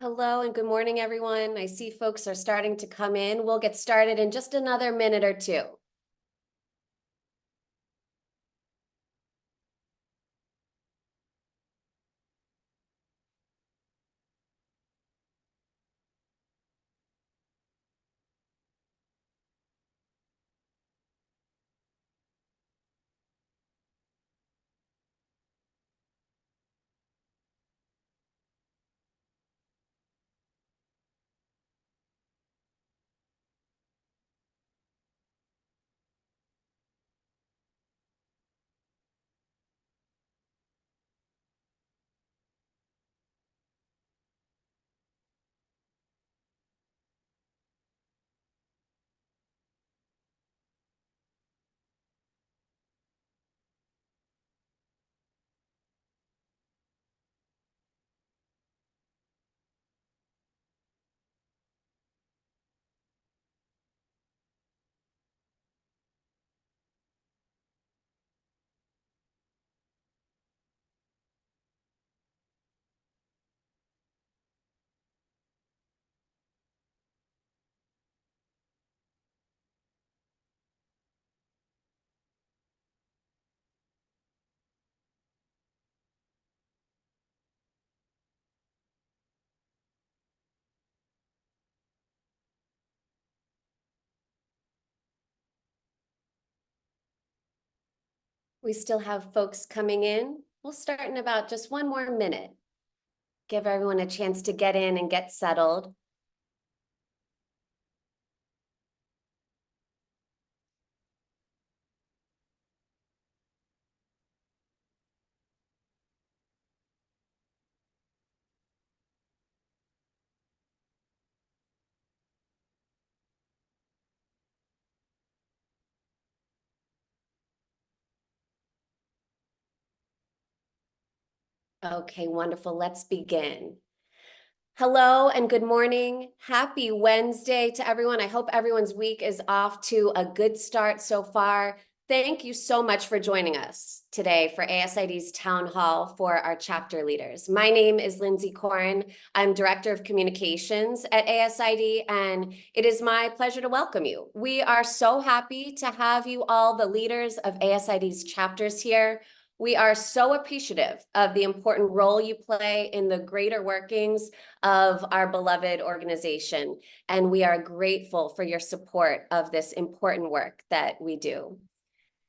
Hello and good morning, everyone. I see folks are starting to come in. We'll get started in just another minute or two. We still have folks coming in. We'll start in about just one more minute. Give everyone a chance to get in and get settled. Okay, wonderful. Let's begin. Hello and good morning. Happy Wednesday to everyone. I hope everyone's week is off to a good start so far. Thank you so much for joining us today for ASID's Town Hall for our chapter leaders. My name is Lindsay Corin. I'm Director of Communications at ASID, and it is my pleasure to welcome you. We are so happy to have you all, the leaders of ASID's chapters here. We are so appreciative of the important role you play in the greater workings of our beloved organization, and we are grateful for your support of this important work that we do.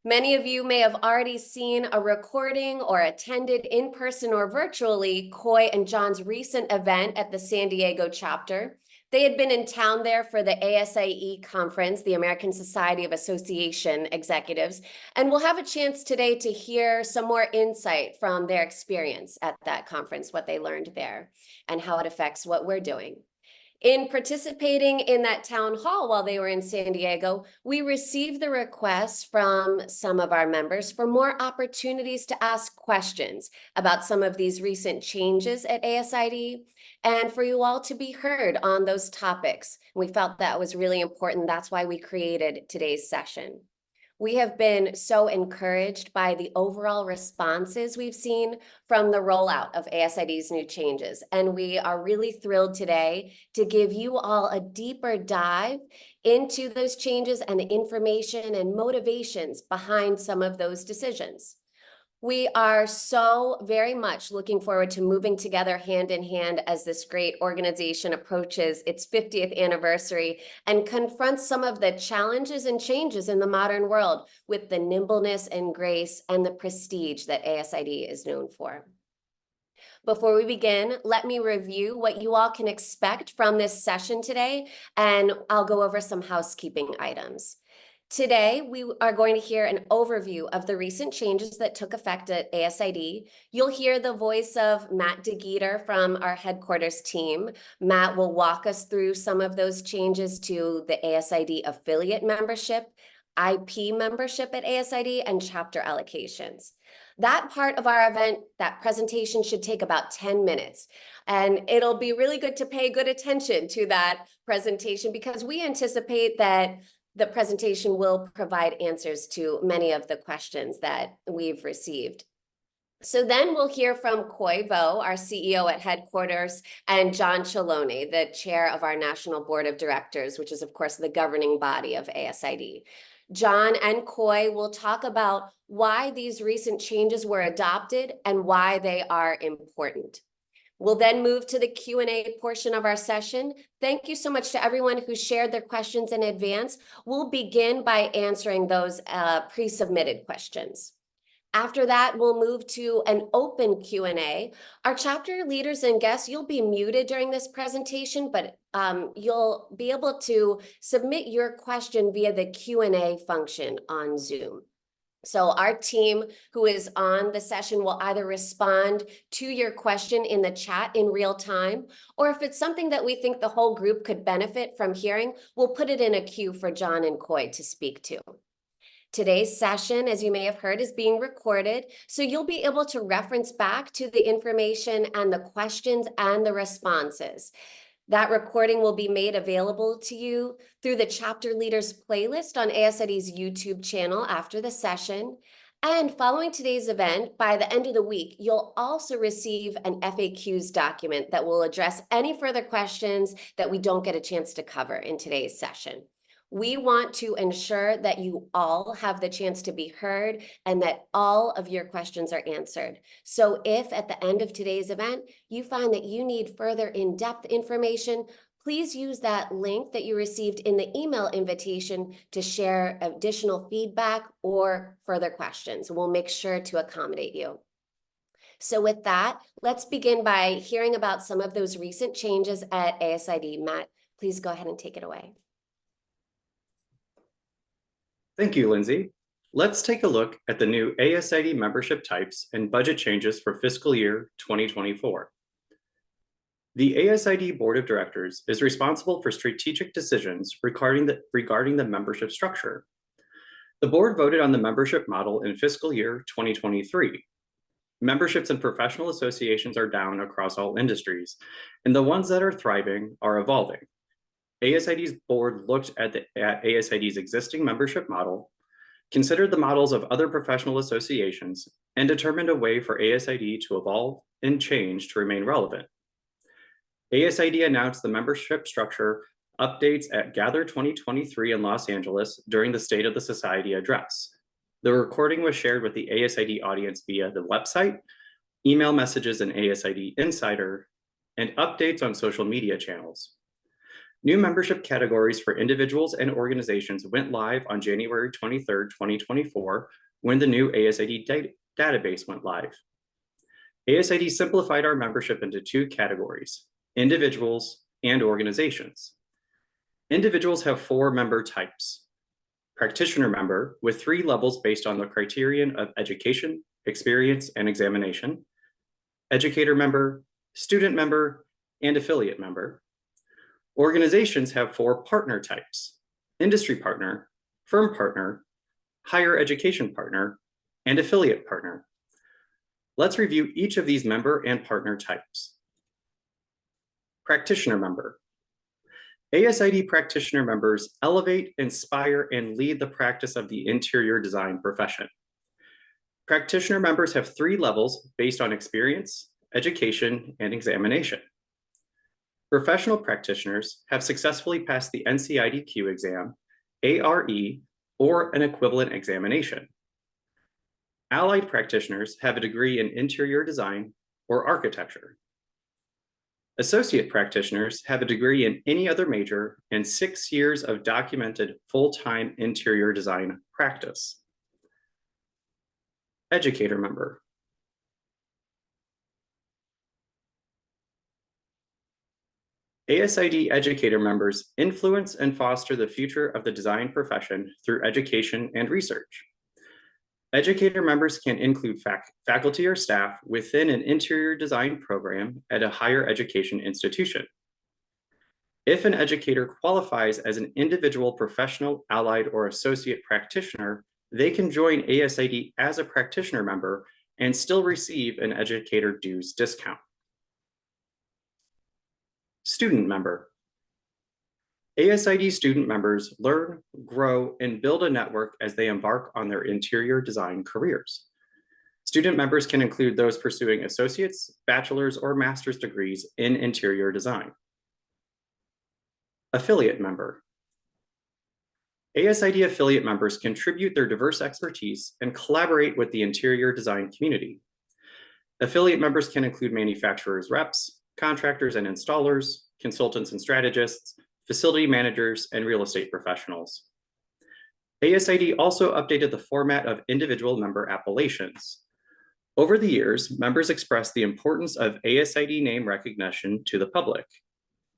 Many of you may have already seen a recording or attended in person or virtually Coy and John's recent event at the San Diego chapter. They had been in town there for the ASIE conference, the American Society of Association Executives, and we'll have a chance today to hear some more insight from their experience at that conference, what they learned there, and how it affects what we're doing. In participating in that town hall while they were in San Diego, we received the request from some of our members for more opportunities to ask questions about some of these recent changes at ASID and for you all to be heard on those topics. We felt that was really important. That's why we created today's session. We have been so encouraged by the overall responses we've seen from the rollout of ASID's new changes, and we are really thrilled today to give you all a deeper dive into those changes and the information and motivations behind some of those decisions. We are so very much looking forward to moving together hand in hand as this great organization approaches its 50th anniversary and confronts some of the challenges and changes in the modern world with the nimbleness and grace and the prestige that ASID is known for. Before we begin, let me review what you all can expect from this session today, and I'll go over some housekeeping items. Today, we are going to hear an overview of the recent changes that took effect at ASID. You'll hear the voice of Matt DeGeeter from our headquarters team. Matt will walk us through some of those changes to the ASID affiliate membership, IP membership at ASID, and chapter allocations. That part of our event, that presentation should take about 10 minutes. And it'll be really good to pay good attention to that presentation because we anticipate that the presentation will provide answers to many of the questions that we've received. So then we'll hear from Khoi Vo, our CEO at headquarters, and John Chalone, the chair of our National Board of Directors, which is, of course, the governing body of ASID. John and Khoi will talk about why these recent changes were adopted and why they are important. We'll then move to the Q&A portion of our session. Thank you so much to everyone who shared their questions in advance. We'll begin by answering those pre-submitted questions. After that, we'll move to an open Q&A. Our chapter leaders and guests, you'll be muted during this presentation, but you'll be able to submit your question via the Q&A function on Zoom. So our team who is on the session will either respond to your question in the chat in real time, or if it's something that we think the whole group could benefit from hearing, we'll put it in a queue for John and Khoi to speak to. Today's session, as you may have heard, is being recorded, so you'll be able to reference back to the information and the questions and the responses. That recording will be made available to you through the Chapter Leaders playlist on ASID's YouTube channel after the session. And following today's event, by the end of the week, you'll also receive an FAQs document that will address any further questions that we don't get a chance to cover in today's session. We want to ensure that you all have the chance to be heard and that all of your questions are answered. So if at the end of today's event, you find that you need further in-depth information, please use that link that you received in the email invitation to share additional feedback or further questions. We'll make sure to accommodate you. So with that, let's begin by hearing about some of those recent changes at ASID. Matt, please go ahead and take it away. Thank you, Lindsay. Let's take a look at the new ASID membership types and budget changes for fiscal year 2024. The ASID Board of Directors is responsible for strategic decisions regarding the membership structure. The board voted on the membership model in fiscal year 2023. Memberships in professional associations are down across all industries, and the ones that are thriving are evolving. ASID's board looked at ASID's existing membership model, considered the models of other professional associations, and determined a way for ASID to evolve and change to remain relevant. ASID announced the membership structure updates at Gather 2023 in Los Angeles during the State of the Society address. The recording was shared with the ASID audience via the website, email messages in ASID Insider, and updates on social media channels. New membership categories for individuals and organizations went live on January 23, 2024, when the new ASID database went live. ASID simplified our membership into two categories, individuals and organizations. Individuals have 4 member types. Practitioner member with 3 levels based on the criterion of education, experience, and examination. Educator member, student member, and affiliate member. Organizations have 4 partner types: industry partner, firm partner, higher education partner, and affiliate partner. Let's review each of these member and partner types. Practitioner member. ASID practitioner members elevate, inspire, and lead the practice of the interior design profession. Practitioner members have 3 levels based on experience, education, and examination. Professional practitioners have successfully passed the NCIDQ exam, ARE, or an equivalent examination. Allied practitioners have a degree in interior design or architecture. Associate practitioners have a degree in any other major and 6 years of documented full-time interior design practice. Educator member. ASID educator members influence and foster the future of the design profession through education and research. Educator members can include faculty or staff within an interior design program at a higher education institution. If an educator qualifies as an individual professional, allied, or associate practitioner, they can join ASID as a practitioner member and still receive an educator dues discount. Student member. ASID student members learn, grow, and build a network as they embark on their interior design careers. Student members can include those pursuing associate's, bachelor's, or master's degrees in interior design. Affiliate member. ASID affiliate members contribute their diverse expertise and collaborate with the interior design community. Affiliate members can include manufacturers' reps, contractors and installers, consultants and strategists, facility managers, and real estate professionals. ASID also updated the format of individual member appellations. Over the years, members expressed the importance of ASID name recognition to the public.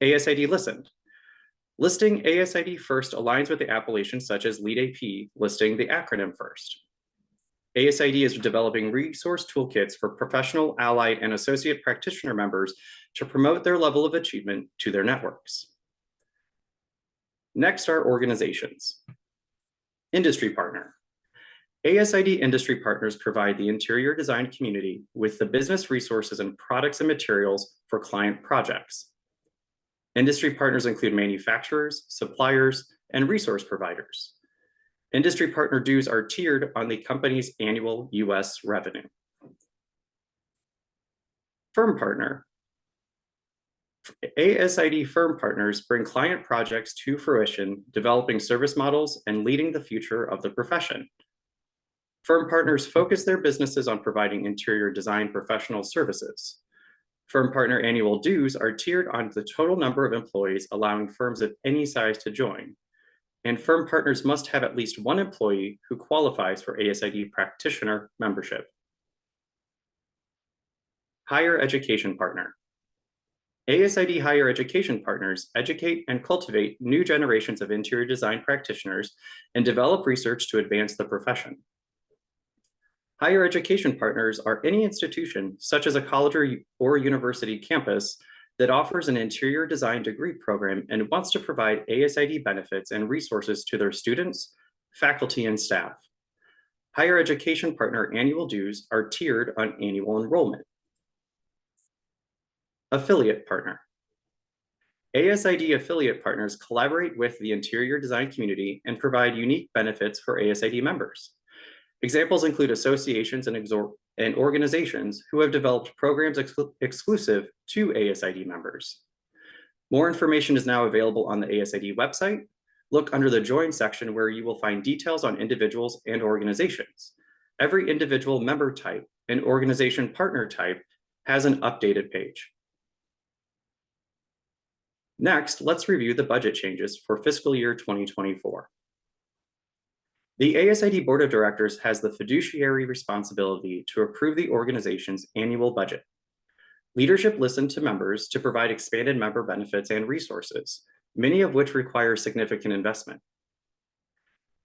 ASID listened. Listing ASID first aligns with the appellations such as LEAD AP, listing the acronym first. ASID is developing resource toolkits for professional, allied, and associate practitioner members to promote their level of achievement to their networks. Next are organizations. Industry partner. ASID industry partners provide the interior design community with the business resources and products and materials for client projects. Industry partners include manufacturers, suppliers, and resource providers. Industry partner dues are tiered on the company's annual US revenue. Firm partner. ASID firm partners bring client projects to fruition, developing service models and leading the future of the profession. Firm partners focus their businesses on providing interior design professional services. Firm partner annual dues are tiered on the total number of employees, allowing firms of any size to join. And firm partners must have at least one employee who qualifies for ASID practitioner membership. Higher education partner. ASID higher education partners educate and cultivate new generations of interior design practitioners and develop research to advance the profession. Higher education partners are any institution, such as a college or university campus, that offers an interior design degree program and wants to provide ASID benefits and resources to their students, faculty, and staff. Higher education partner annual dues are tiered on annual enrollment. Affiliate partner. ASID affiliate partners collaborate with the interior design community and provide unique benefits for ASID members. Examples include associations and organizations who have developed programs exclusive to ASID members. More information is now available on the ASID website. Look under the Join section where you will find details on individuals and organizations. Every individual member type and organization partner type has an updated page. Next, let's review the budget changes for fiscal year 2024. The ASID Board of Directors has the fiduciary responsibility to approve the organization's annual budget. Leadership listened to members to provide expanded member benefits and resources, many of which require significant investment.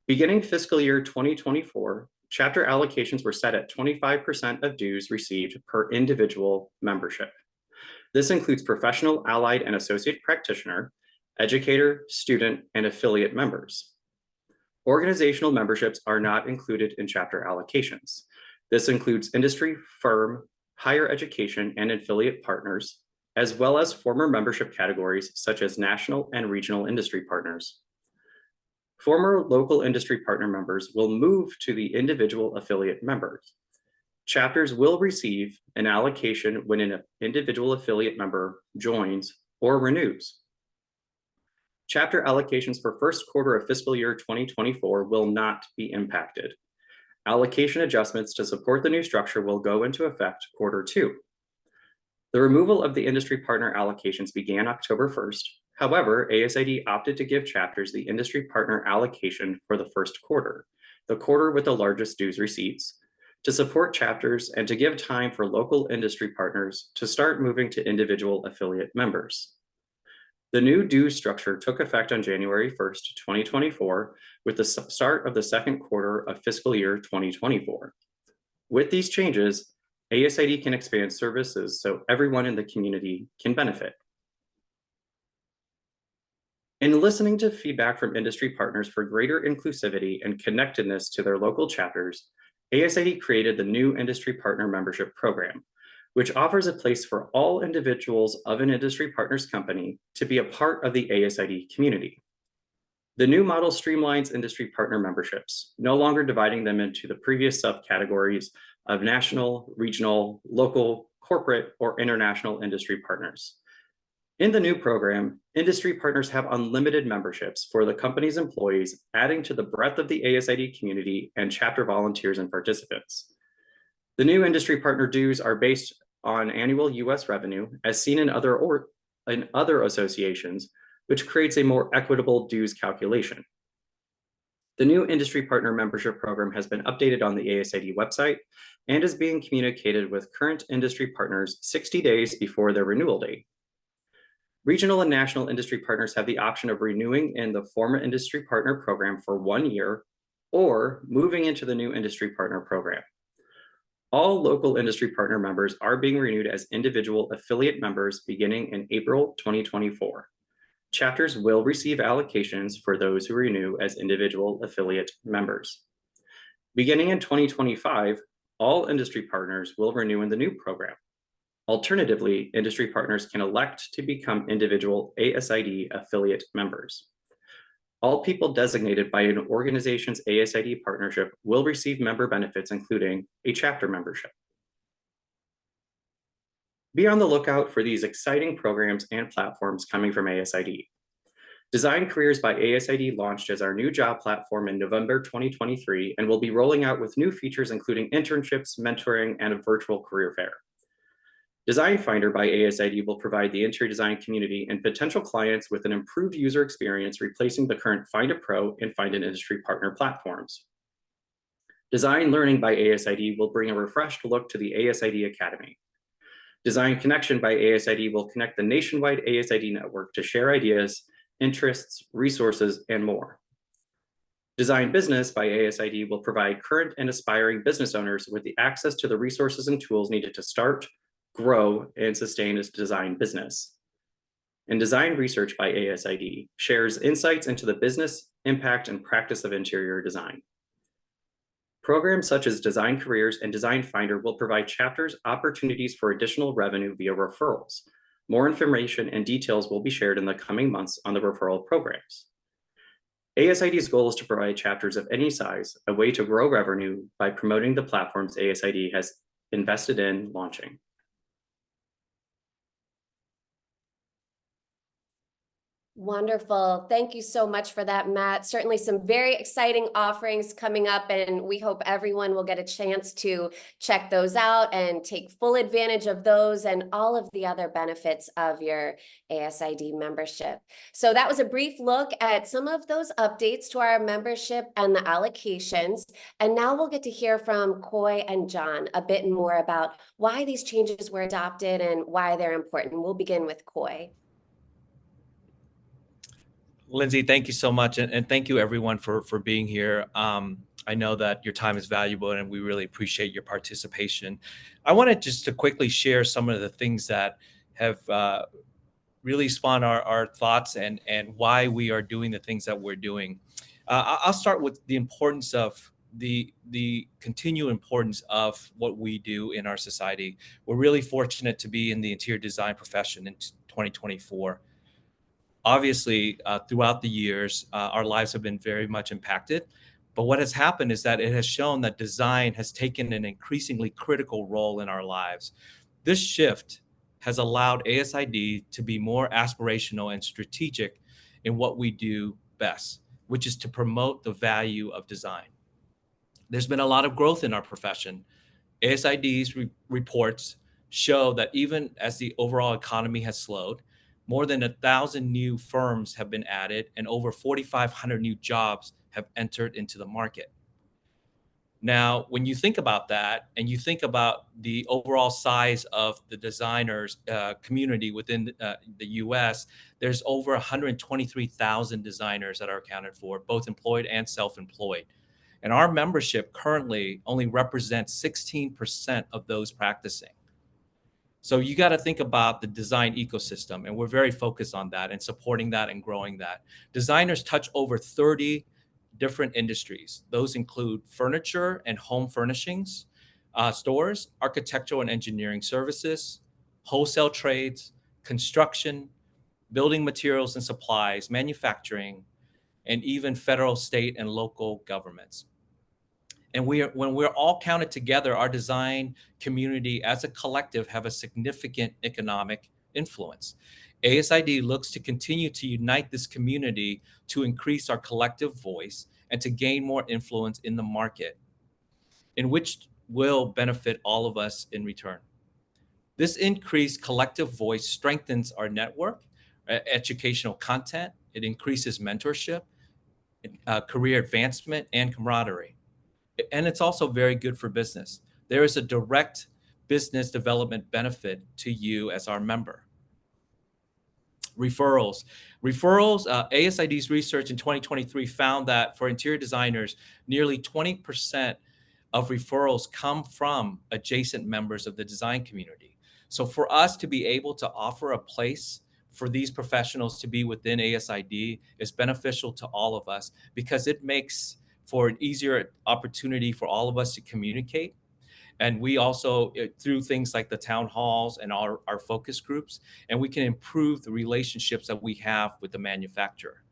Beginning fiscal year 2024, chapter allocations were set at 25% of dues received per individual membership. This includes professional, allied, and associate practitioner, educator, student, and affiliate members. Organizational memberships are not included in chapter allocations. This includes industry, firm, higher education, and affiliate partners, as well as former membership categories such as national and regional industry partners. Former local industry partner members will move to the individual affiliate members. Chapters will receive an allocation when an individual affiliate member joins or renews. Chapter allocations for first quarter of fiscal year 2024 will not be impacted. Allocation adjustments to support the new structure will go into effect quarter 2. The removal of the industry partner allocations began October 1st. However, ASID opted to give chapters the industry partner allocation for the first quarter, the quarter with the largest dues receipts, to support chapters and to give time for local industry partners to start moving to individual affiliate members. The new dues structure took effect on January 1st, 2024, with the start of the second quarter of fiscal year 2024. With these changes, ASID can expand services so everyone in the community can benefit. In listening to feedback from industry partners for greater inclusivity and connectedness to their local chapters, ASID created the new Industry Partner Membership Program, which offers a place for all individuals of an industry partners company to be a part of the ASID community. The new model streamlines industry partner memberships, no longer dividing them into the previous subcategories of national, regional, local, corporate, or international industry partners. In the new program, industry partners have unlimited memberships for the company's employees, adding to the breadth of the ASID community and chapter volunteers and participants. The new industry partner dues are based on annual US revenue, as seen in other associations, which creates a more equitable dues calculation. The new industry partner membership program has been updated on the ASID website and is being communicated with current industry partners 60 days before their renewal date. Regional and national industry partners have the option of renewing in the former industry partner program for 1 year or moving into the new industry partner program. All local industry partner members are being renewed as individual affiliate members beginning in April 2024. Chapters will receive allocations for those who renew as individual affiliate members. Beginning in 2025, all industry partners will renew in the new program. Alternatively, industry partners can elect to become individual ASID affiliate members. All people designated by an organization's ASID partnership will receive member benefits, including a chapter membership. Be on the lookout for these exciting programs and platforms coming from ASID. Design Careers by ASID launched as our new job platform in November 2023 and will be rolling out with new features including internships, mentoring, and a virtual career fair. Design Finder by ASID will provide the interior design community and potential clients with an improved user experience, replacing the current Find a Pro and Find an Industry Partner platforms. Design Learning by ASID will bring a refreshed look to the ASID Academy. Design Connection by ASID will connect the nationwide ASID network to share ideas, interests, resources, and more. Design Business by ASID will provide current and aspiring business owners with the access to the resources and tools needed to start, grow, and sustain its design business. And Design Research by ASID shares insights into the business, impact, and practice of interior design. Programs such as Design Careers and Design Finder will provide chapters opportunities for additional revenue via referrals. More information and details will be shared in the coming months on the referral programs. ASID's goal is to provide chapters of any size a way to grow revenue by promoting the platforms ASID has invested in launching. Wonderful. Thank you so much for that, Matt. Certainly some very exciting offerings coming up, and we hope everyone will get a chance to check those out and take full advantage of those and all of the other benefits of your ASID membership. So that was a brief look at some of those updates to our membership and the allocations. And now we'll get to hear from Coy and John a bit more about why these changes were adopted and why they're important. We'll begin with Coy. Lindsay, thank you so much. And thank you everyone for being here. I know that your time is valuable and we really appreciate your participation. I wanted just to quickly share some of the things that have really spawned our thoughts and why we are doing the things that we're doing. I'll start with the importance of the continued importance of what we do in our society. We're really fortunate to be in the interior design profession in 2024. Obviously, throughout the years, our lives have been very much impacted. But what has happened is that it has shown that design has taken an increasingly critical role in our lives. This shift has allowed ASID to be more aspirational and strategic in what we do best, which is to promote the value of design. There's been a lot of growth in our profession. ASID's reports show that even as the overall economy has slowed, more than 1,000 new firms have been added and over 4,500 new jobs have entered into the market. Now, when you think about that and you think about the overall size of the designers community within the US, there's over 123,000 designers that are accounted for, both employed and self-employed. And our membership currently only represents 16% of those practicing. So you got to think about the design ecosystem, and we're very focused on that and supporting that and growing that. Designers touch over 30 different industries. Those include furniture and home furnishings, stores, architectural and engineering services, wholesale trades, construction, building materials and supplies, manufacturing, and even federal, state, and local governments. And when we're all counted together, our design community as a collective have a significant economic influence. ASID looks to continue to unite this community to increase our collective voice and to gain more influence in the market, in which will benefit all of us in return. This increased collective voice strengthens our network, educational content, it increases mentorship, career advancement, and camaraderie. And it's also very good for business. There is a direct business development benefit to you as our member. Referrals. ASID's research in 2023 found that for interior designers, nearly 20% of referrals come from adjacent members of the design community. So for us to be able to offer a place for these professionals to be within ASID is beneficial to all of us because it makes for an easier opportunity for all of us to communicate. And we also, through things like the town halls and our focus groups, and we can improve the relationships that we have with the manufacturer.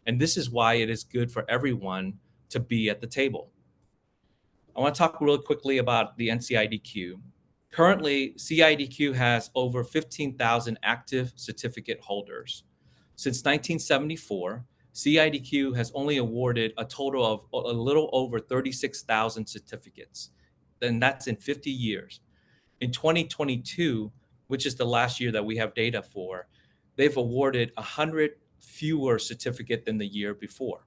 And this is why it is good for everyone to be at the table. I want to talk really quickly about the NCIDQ. Currently, CIDQ has over 15,000 active certificate holders. Since 1974, CIDQ has only awarded a total of a little over 36,000 certificates. And that's in 50 years. In 2022, which is the last year that we have data for, they've awarded 100 fewer certificate than the year before.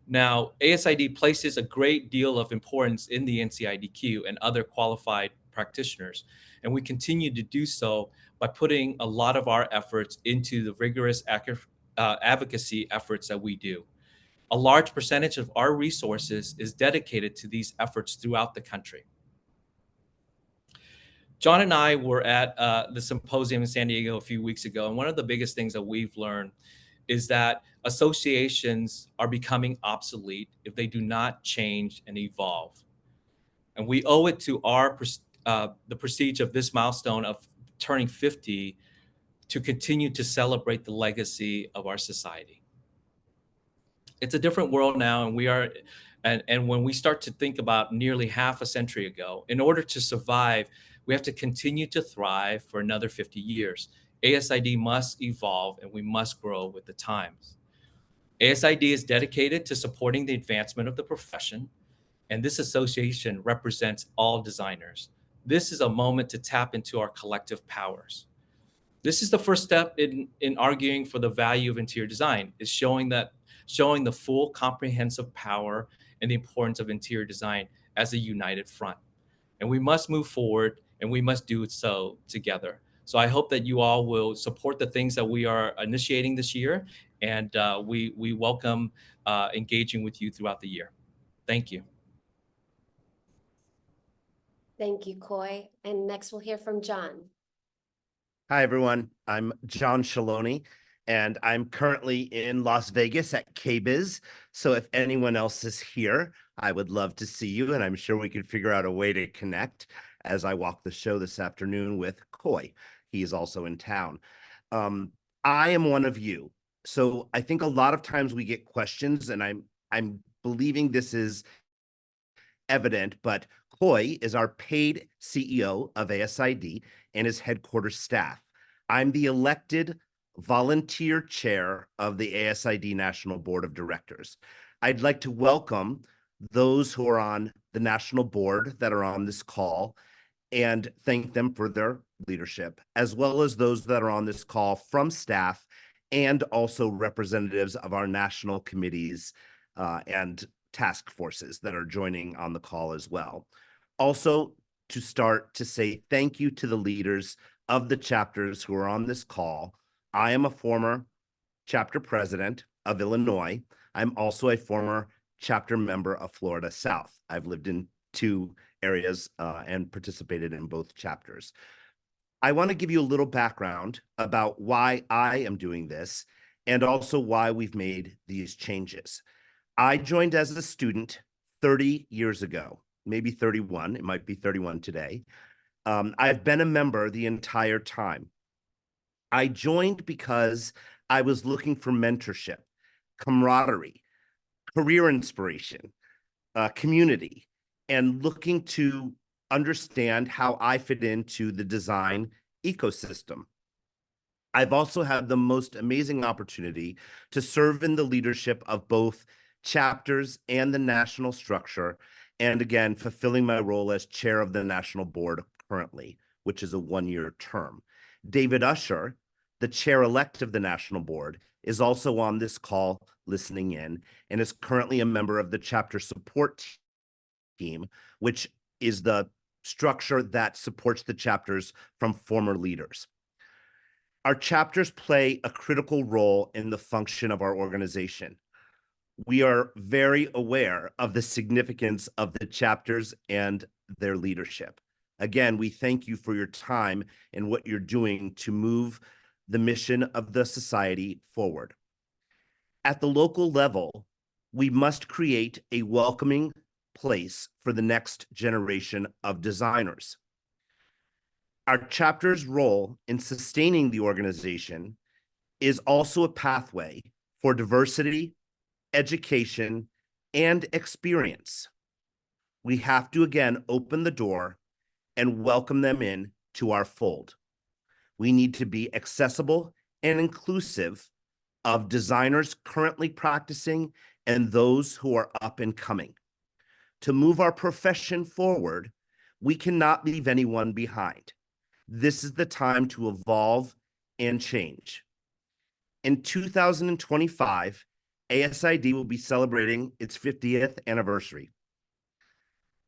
Now, ASID places a great deal of importance in the NCIDQ and other qualified practitioners, and we continue to do so by putting a lot of our efforts into the rigorous advocacy efforts that we do. A large percentage of our resources is dedicated to these efforts throughout the country. John and I were at the symposium in San Diego a few weeks ago, and one of the biggest things that we've learned is that associations are becoming obsolete if they do not change and evolve. And we owe it to the prestige of this milestone of turning 50 to continue to celebrate the legacy of our society. It's a different world now, and when we start to think about nearly half a century ago, in order to survive, we have to continue to thrive for another 50 years. ASID must evolve and we must grow with the times. ASID is dedicated to supporting the advancement of the profession, and this association represents all designers. This is a moment to tap into our collective powers. This is the first step in arguing for the value of interior design, is showing the full comprehensive power and the importance of interior design as a united front. And we must move forward, and we must do so together. So I hope that you all will support the things that we are initiating this year, and we welcome engaging with you throughout the year. Thank you. Thank you, Coy. And next we'll hear from John. Hi, everyone. I'm John Shaloni, and I'm currently in Las Vegas at KBIS. So if anyone else is here, I would love to see you, and I'm sure we could figure out a way to connect as I walk the show this afternoon with Coy. He is also in town. I am one of you. So I think a lot of times we get questions, and I'm believing this is evident, but Coy is our paid CEO of ASID and his headquarters staff. I'm the elected volunteer chair of the ASID National Board of Directors. I'd like to welcome those who are on the national board that are on this call and thank them for their leadership, as well as those that are on this call from staff and also representatives of our national committees and task forces that are joining on the call as well. Also, to start to say thank you to the leaders of the chapters who are on this call. I am a former chapter president of Illinois. I'm also a former chapter member of Florida South. I've lived in two areas and participated in both chapters. I want to give you a little background about why I am doing this and also why we've made these changes. I joined as a student 30 years ago, maybe 31. It might be 31 today. I've been a member the entire time. I joined because I was looking for mentorship, camaraderie, career inspiration, community and looking to understand how I fit into the design ecosystem. I've also had the most amazing opportunity to serve in the leadership of both chapters and the national structure, and again, fulfilling my role as chair of the national board currently, which is a one-year term. David Usher, the chair-elect of the national board, is also on this call listening in and is currently a member of the chapter support team, which is the structure that supports the chapters from former leaders. Our chapters play a critical role in the function of our organization. We are very aware of the significance of the chapters and their leadership. Again, we thank you for your time and what you're doing to move the mission of the society forward. At the local level, we must create a welcoming place for the next generation of designers. Our chapter's role in sustaining the organization is also a pathway for diversity, education, and experience. We have to again open the door and welcome them in to our fold. We need to be accessible and inclusive of designers currently practicing and those who are up and coming. To move our profession forward, we cannot leave anyone behind. This is the time to evolve and change. In 2025, ASID will be celebrating its 50th anniversary.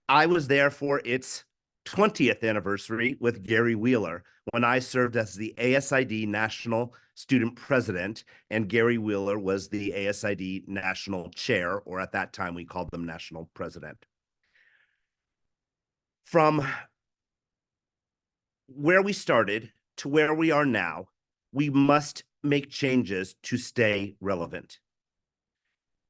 I was there for its 20th anniversary with Gary Wheeler when I served as the ASID National Student President, and Gary Wheeler was the ASID National Chair, or at that time we called them National President. From where we started to where we are now, we must make changes to stay relevant.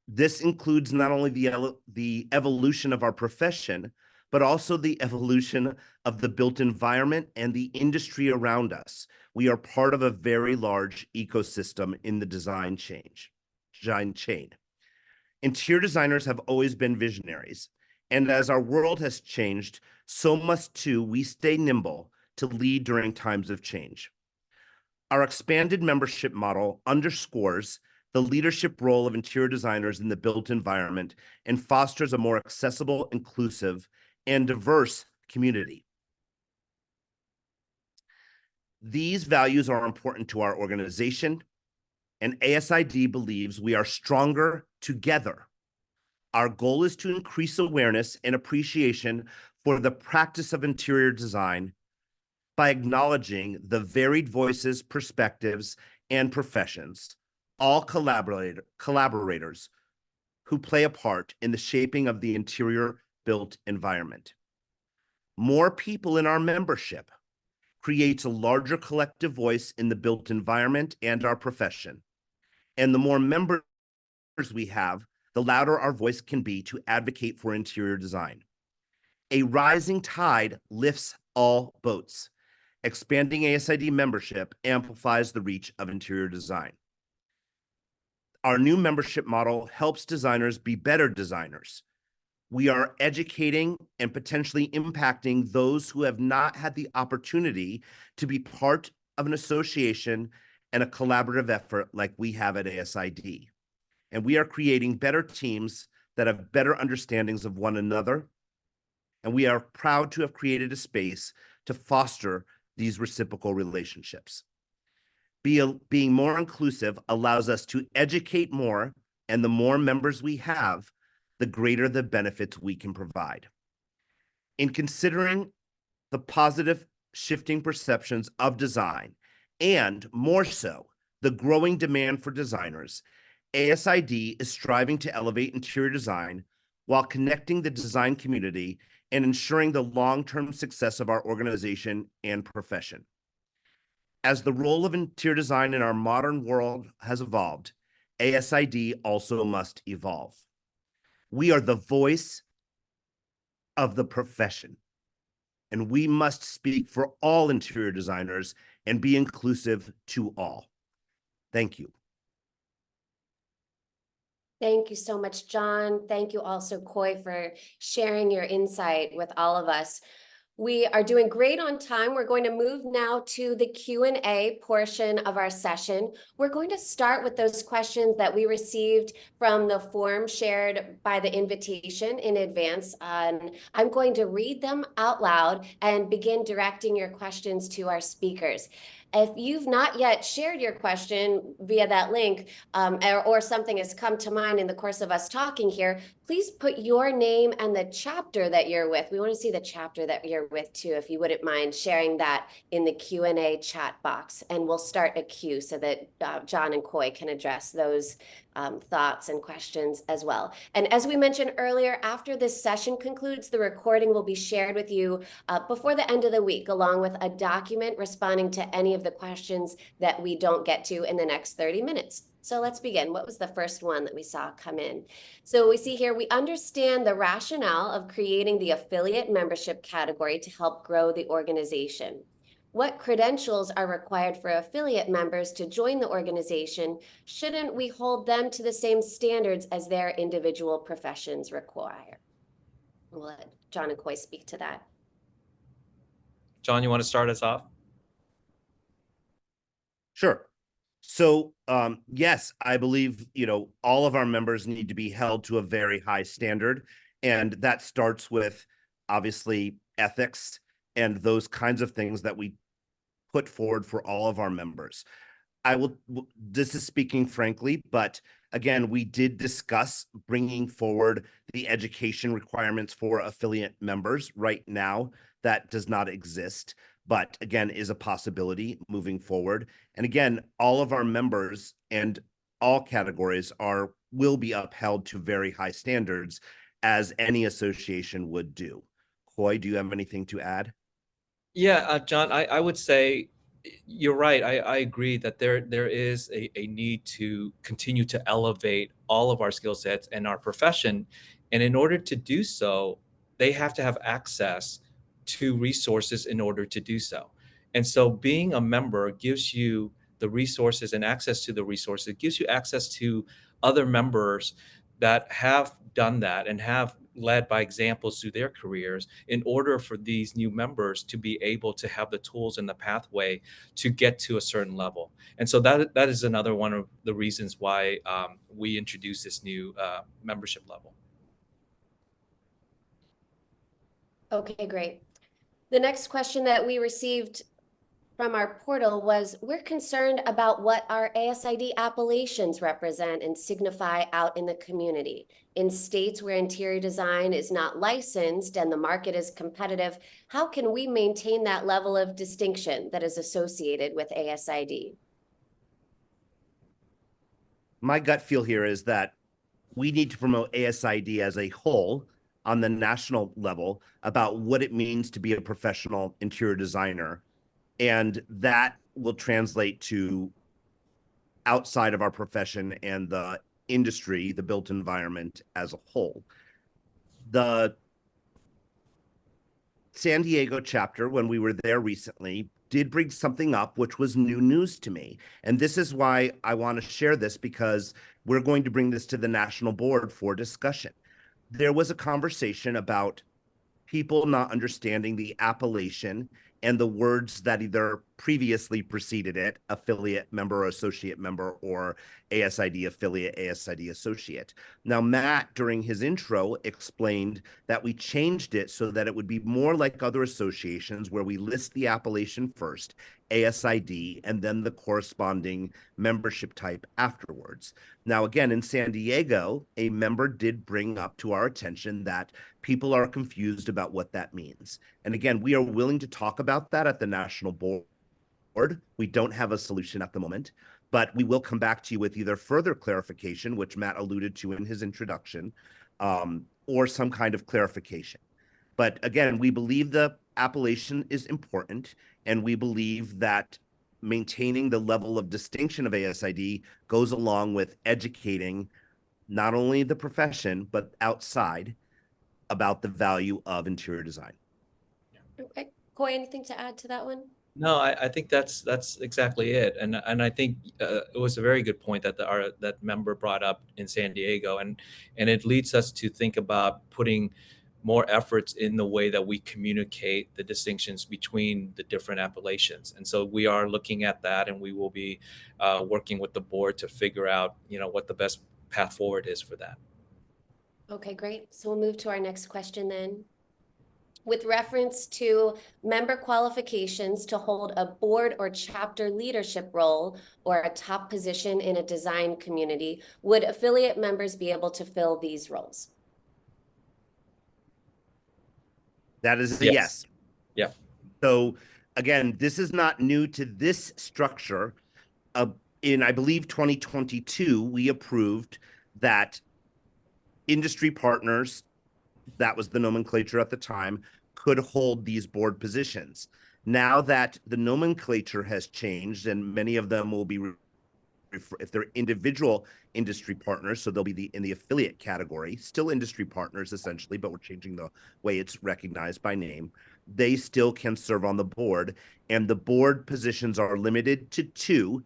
This includes not only the evolution of our profession, but also the evolution of the built environment and the industry around us. We are part of a very large ecosystem in the design chain. Interior designers have always been visionaries, and as our world has changed, so must too we stay nimble to lead during times of change. Our expanded membership model underscores the leadership role of interior designers in the built environment and fosters a more accessible, inclusive, and diverse community. These values are important to our organization, and ASID believes we are stronger together. Our goal is to increase awareness and appreciation for the practice of interior design by acknowledging the varied voices, perspectives, and professions, all collaborators who play a part in the shaping of the interior built environment. More people in our membership creates a larger collective voice in the built environment and our profession. And the more members we have, the louder our voice can be to advocate for interior design. A rising tide lifts all boats. Expanding ASID membership amplifies the reach of interior design. Our new membership model helps designers be better designers. We are educating and potentially impacting those who have not had the opportunity to be part of an association and a collaborative effort like we have at ASID. And we are creating better teams that have better understandings of one another. And we are proud to have created a space to foster these reciprocal relationships. Being more inclusive allows us to educate more, and the more members we have, the greater the benefits we can provide. In considering the positive shifting perceptions of design, and more so, the growing demand for designers, ASID is striving to elevate interior design while connecting the design community and ensuring the long-term success of our organization and profession. As the role of interior design in our modern world has evolved, ASID also must evolve. We are the voice of the profession, and we must speak for all interior designers and be inclusive to all. Thank you. Thank you so much, John. Thank you also, Coy, for sharing your insight with all of us. We are doing great on time. We're going to move now to the Q&A portion of our session. We're going to start with those questions that we received from the form shared by the invitation in advance. I'm going to read them out loud and begin directing your questions to our speakers. If you've not yet shared your question via that link, or something has come to mind in the course of us talking here, please put your name and the chapter that you're with. We want to see the chapter that you're with too, if you wouldn't mind sharing that in the Q&A chat box. And we'll start a queue so that John and Coy can address those thoughts and questions as well. And as we mentioned earlier, after this session concludes, the recording will be shared with you before the end of the week, along with a document responding to any of the questions that we don't get to in the next 30 minutes. So let's begin. What was the first one that we saw come in? So we see here, we understand the rationale of creating the affiliate membership category to help grow the organization. What credentials are required for affiliate members to join the organization? Shouldn't we hold them to the same standards as their individual professions require? We'll let John and Coy speak to that. John, you want to start us off? Sure. So, yes, I believe, all of our members need to be held to a very high standard. And that starts with obviously ethics and those kinds of things that we put forward for all of our members. This is speaking frankly, but again, we did discuss bringing forward the education requirements for affiliate members. Right now, that does not exist, but again, is a possibility moving forward. And again, all of our members and all categories will be upheld to very high standards, as any association would do. Coy, do you have anything to add? Yeah, John, I would say you're right. I agree that there is a need to continue to elevate all of our skill sets and our profession. And in order to do so, they have to have access to resources in order to do so. And so being a member gives you the resources and access to the resources. It gives you access to other members that have done that and have led by examples through their careers, in order for these new members to be able to have the tools and the pathway to get to a certain level. And so that is another one of the reasons why we introduced this new membership level. Okay, great. The next question that we received from our portal was, we're concerned about what our ASID appellations represent and signify out in the community. In states where interior design is not licensed and the market is competitive, how can we maintain that level of distinction that is associated with ASID? My gut feel here is that we need to promote ASID as a whole on the national level about what it means to be a professional interior designer. And that will translate to outside of our profession and the industry, the built environment as a whole. The San Diego chapter, when we were there recently, did bring something up which was new news to me. And this is why I want to share this, because we're going to bring this to the national board for discussion. There was a conversation about people not understanding the appellation and the words that either previously preceded it, affiliate member or associate member, or ASID affiliate, ASID associate. Now, Matt, during his intro, explained that we changed it so that it would be more like other associations, where we list the appellation first, ASID, and then the corresponding membership type afterwards. Now, again, in San Diego, a member did bring up to our attention that people are confused about what that means. And again, we are willing to talk about that at the national board. We don't have a solution at the moment, but we will come back to you with either further clarification, which Matt alluded to in his introduction, or some kind of clarification. But again, we believe the appellation is important, and we believe that maintaining the level of distinction of ASID goes along with educating not only the profession, but outside about the value of interior design. Okay. Coy, anything to add to that one? No, I think that's exactly it, and I think it was a very good point that that member brought up in San Diego, and it leads us to think about putting more efforts in the way that we communicate the distinctions between the different appellations, and so we are looking at that, and we will be working with the board to figure out, what the best path forward is for that. Okay, great. So we'll move to our next question then. With reference to member qualifications to hold a board or chapter leadership role or a top position in a design community, would affiliate members be able to fill these roles? That is a Yes. yes. Yeah. So again, this is not new to this structure. In, I believe, 2022, we approved that industry partners, that was the nomenclature at the time, could hold these board positions. Now that the nomenclature has changed and many of them will be, if they're individual industry partners, so they'll be in the affiliate category, still industry partners essentially, but we're changing the way it's recognized by name. They still can serve on the board, and the board positions are limited to 2,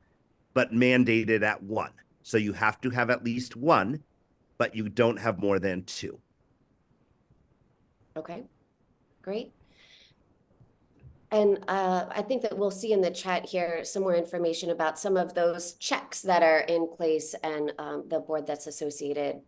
but mandated at 1. So you have to have at least 1, but you don't have more than 2. Okay, great. And I think that we'll see in the chat here some more information about some of those checks that are in place and the board that's associated,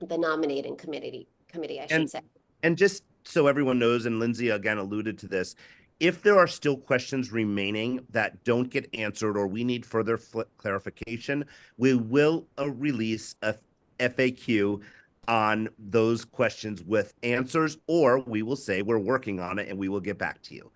the nominating committee, I should say. And just so everyone knows, and Lindsay again alluded to this, if there are still questions remaining that don't get answered or we need further clarification, we will release a FAQ on those questions with answers, or we will say we're working on it and we will get back to you.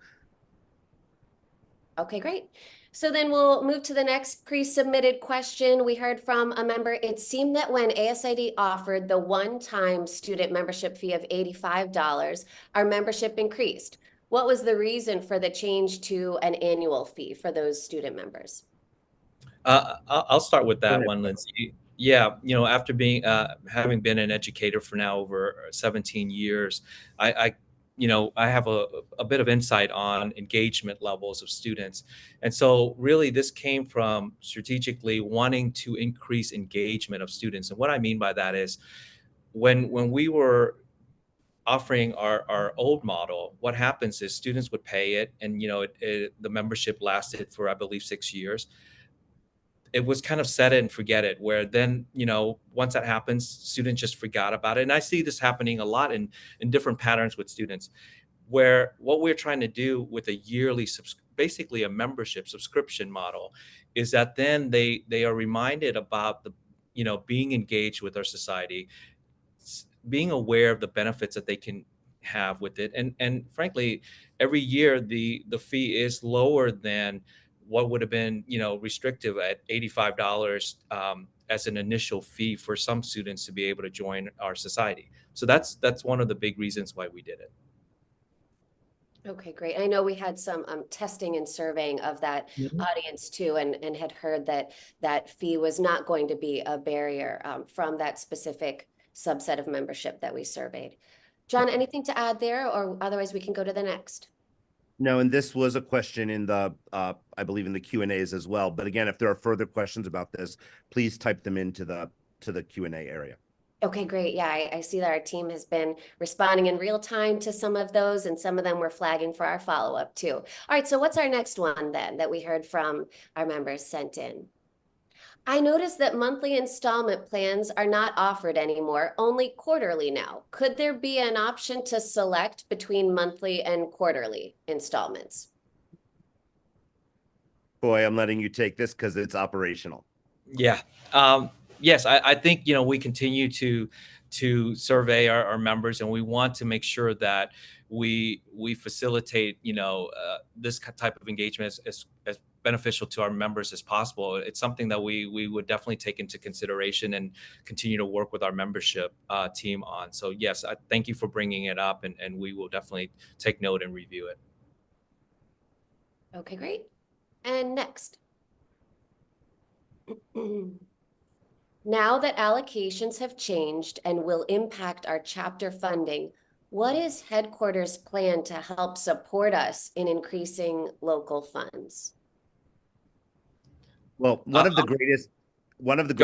Okay, great. So then we'll move to the next pre-submitted question. We heard from a member. It seemed that when ASID offered the one-time student membership fee of $85, our membership increased. What was the reason for the change to an annual fee for those student members? I'll start with Go that ahead. one, Lindsay. Yeah, after having been an educator for now over 17 years, I have a bit of insight on engagement levels of students, and so really this came from strategically wanting to increase engagement of students. And what I mean by that is, when we were offering our old model, what happens is students would pay it, and the membership lasted for, I believe, 6 years. It was kind of set it and forget it, where then, once that happens, students just forgot about it. And I see this happening a lot in different patterns with students, where what we're trying to do with a yearly basically a membership subscription model, is that then they are reminded about the, being engaged with our society, being aware of the benefits that they can have with it. And frankly, every year the fee is lower than what would have been, restrictive at $85 as an initial fee for some students to be able to join our society. So that's one of the big reasons why we did it. Okay, great. I know we had some testing and surveying of that audience too, and had heard that that fee was not going to be a barrier from that specific subset of membership that we surveyed. John, anything to add there, or otherwise we can go to the next? No, and this was a question in the, I believe in the Q&As as well. But again, if there are further questions about this, please type them into the Q&A area. Okay, great. Yeah, I see that our team has been responding in real time to some of those, and some of them we're flagging for our follow-up too. All right, so what's our next one then that we heard from our members sent in? I noticed that monthly installment plans are not offered anymore, only quarterly now. Could there be an option to select between monthly and quarterly installments? Boy, I'm letting you take this because it's operational. Yeah. Yes, I think, we continue to survey our members, and we want to make sure that we facilitate, this type of engagement as beneficial to our members as possible. It's something that we would definitely take into consideration and continue to work with our membership team on. So yes, I thank you for bringing it up, and we will definitely take note and review it. Okay, great. And next. Now that allocations have changed and will impact our chapter funding, What is headquarters' plan to help support us in increasing local funds? Well, Uh, one of the Go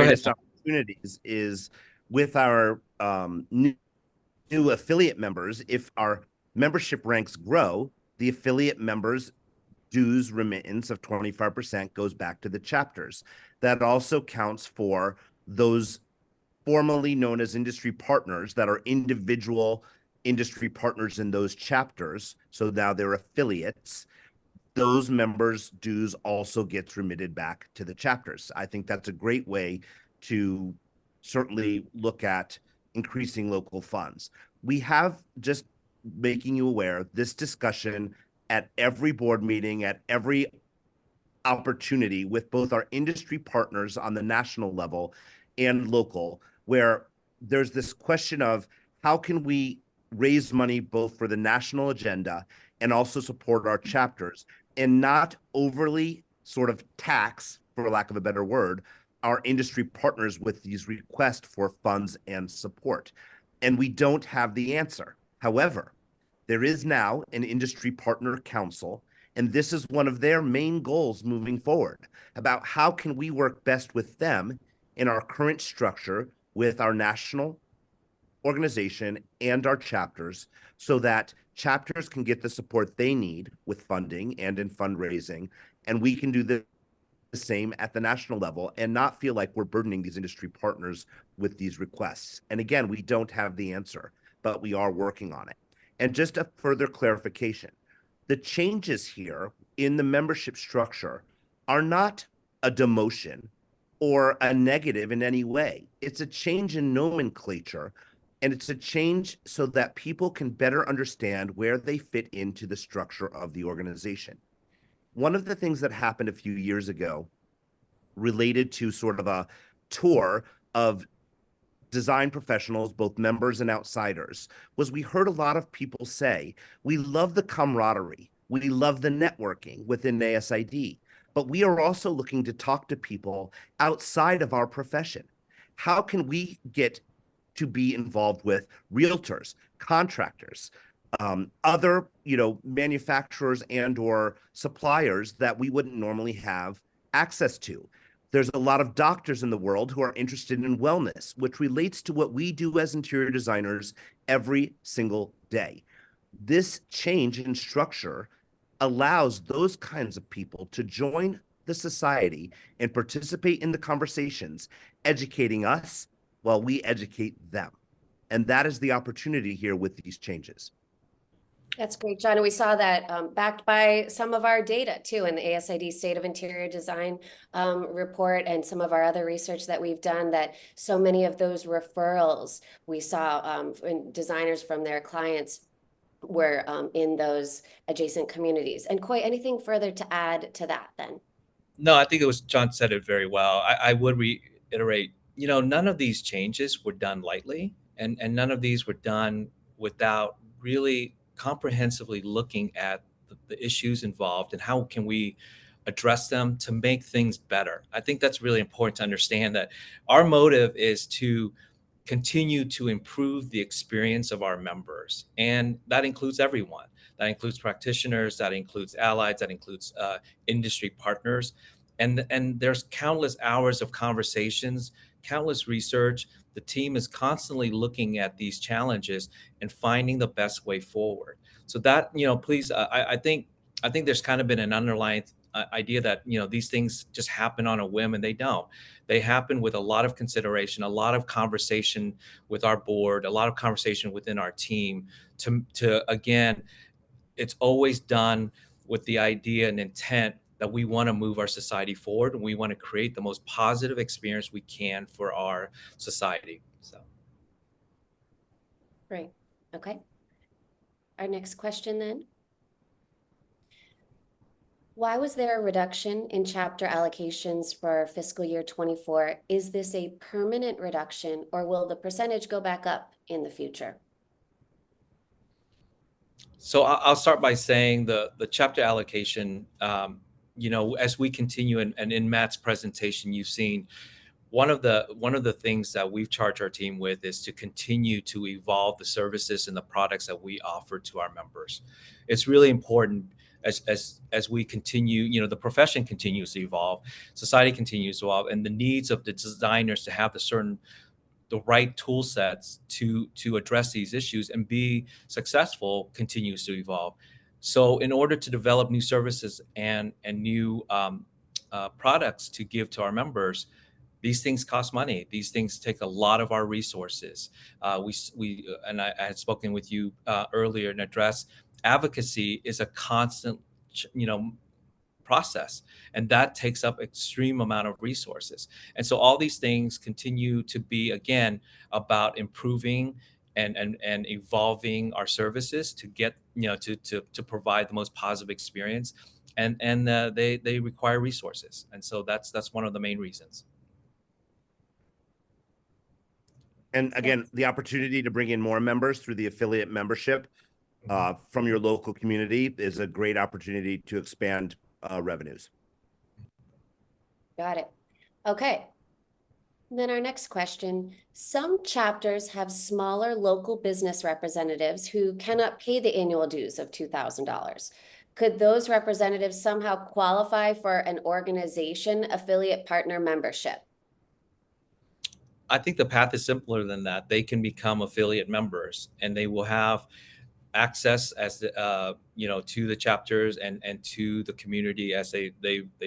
ahead. greatest opportunities is with our new affiliate members. If our membership ranks grow, the affiliate members' dues remittance of 25% goes back to the chapters. That also counts for those formerly known as industry partners that are individual industry partners in those chapters. So now they're affiliates. Those members' dues also gets remitted back to the chapters. I think that's a great way to certainly look at increasing local funds. We have, just making you aware, this discussion at every board meeting, at every opportunity with both our industry partners on the national level and local, where there's this question of how can we raise money both for the national agenda and also support our chapters and not overly sort of tax, for lack of a better word, our industry partners with these requests for funds and support. And we don't have the answer. However, there is now an industry partner council, and this is one of their main goals moving forward about how can we work best with them in our current structure with our national organization and our chapters so that chapters can get the support they need with funding and in fundraising, and we can do the same at the national level and not feel like we're burdening these industry partners with these requests. And again, we don't have the answer, but we are working on it. And just a further clarification, the changes here in the membership structure are not a demotion or a negative in any way. It's a change in nomenclature, and it's a change so that people can better understand where they fit into the structure of the organization. One of the things that happened a few years ago related to sort of a tour of design professionals, both members and outsiders, was we heard a lot of people say, we love the camaraderie, we love the networking within ASID, but we are also looking to talk to people outside of our profession. How can we get to be involved with realtors, contractors, other, manufacturers and or suppliers that we wouldn't normally have access to? There's a lot of doctors in the world who are interested in wellness, which relates to what we do as interior designers every single day. This change in structure allows those kinds of people to join the society and participate in the conversations, educating us while we educate them. And that is the opportunity here with these changes. That's great, John. And we saw that backed by some of our data too in the ASID State of Interior Design report and some of our other research that we've done, that so many of those referrals we saw in designers from their clients were in those adjacent communities. And Coy, anything further to add to that then? No, I think it was John said it very well. I would reiterate, none of these changes were done lightly, and none of these were done without really comprehensively looking at the issues involved and how can we address them to make things better. I think that's really important to understand that our motive is to continue to improve the experience of our members, and that includes everyone. That includes practitioners, that includes allies, that includes industry partners, and there's countless hours of conversations, countless research. The team is constantly looking at these challenges and finding the best way forward. So that, please, I think there's kind of been an underlying idea that these things just happen on a whim, and they don't. They happen with a lot of consideration, a lot of conversation with our board, a lot of conversation within our team. To again, it's always done with the idea and intent that we want to move our society forward, and we want to create the most positive experience we can for our society. So, Great. Okay. Our next question then. Why was there a reduction in chapter allocations for fiscal year 24? Is this a permanent reduction, or will the percentage go back up in the future? so I'll start by saying the chapter allocation. As we continue, and in Matt's presentation, you've seen one of the things that we've charged our team with is to continue to evolve the services and the products that we offer to our members. It's really important as we continue, you know, the profession continues to evolve, society continues to evolve, and the needs of the designers to have the right tool sets to address these issues and be successful continues to evolve. So in order to develop new services and new products to give to our members, these things cost money. These things take a lot of our resources. I had spoken with you earlier and addressed advocacy is a constant, you know, process, and that takes up extreme amount of resources. And so all these things continue to be, again, about improving and evolving our services to get, you know, to provide the most positive experience, and they require resources, and so that's one of the main reasons. And again, the opportunity to bring in more members through the affiliate membership from your local community is a great opportunity to expand revenues. Got it. Okay. Then our next question. Some chapters have smaller local business representatives who cannot pay the annual dues of $2,000. Could those representatives somehow qualify for an organization affiliate partner membership? I think the path is simpler than that. They can become affiliate members, and they will have access as the you know, to the chapters and to the community as they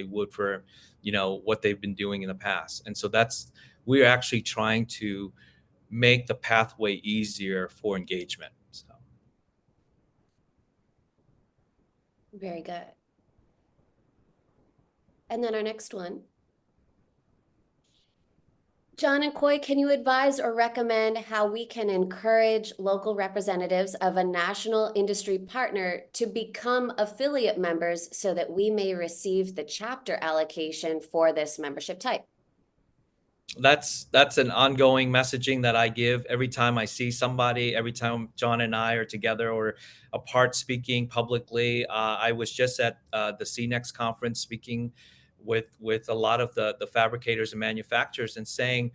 would for, you know, what they've been doing in the past. And so we're actually trying to make the pathway easier for engagement. So. Very good. And then our next one. John and Coy, can you advise or recommend how we can encourage local representatives of a national industry partner to become affiliate members so that we may receive the chapter allocation for this membership type? That's an ongoing messaging that I give every time I see somebody, every time John and I are together or apart speaking publicly. I was just at the CNEX conference speaking with a lot of the fabricators and manufacturers and saying,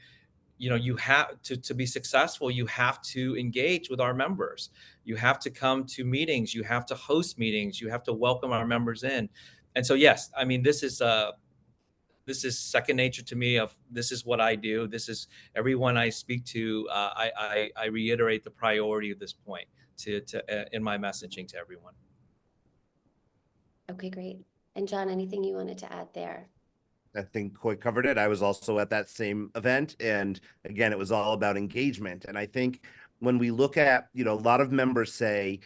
you know, you have to be successful, you have to engage with our members. You have to come to meetings, you have to host meetings, you have to welcome our members in. And so, yes, I mean, this is second nature to me. Of this is what I do. This is everyone I speak to. I reiterate the priority of this point in my messaging to everyone. Okay, great. And John, anything you wanted to add there? I think Coy covered it. I was also at that same event. And again, it was all about engagement. And I think when we look at, you know, a lot of members say,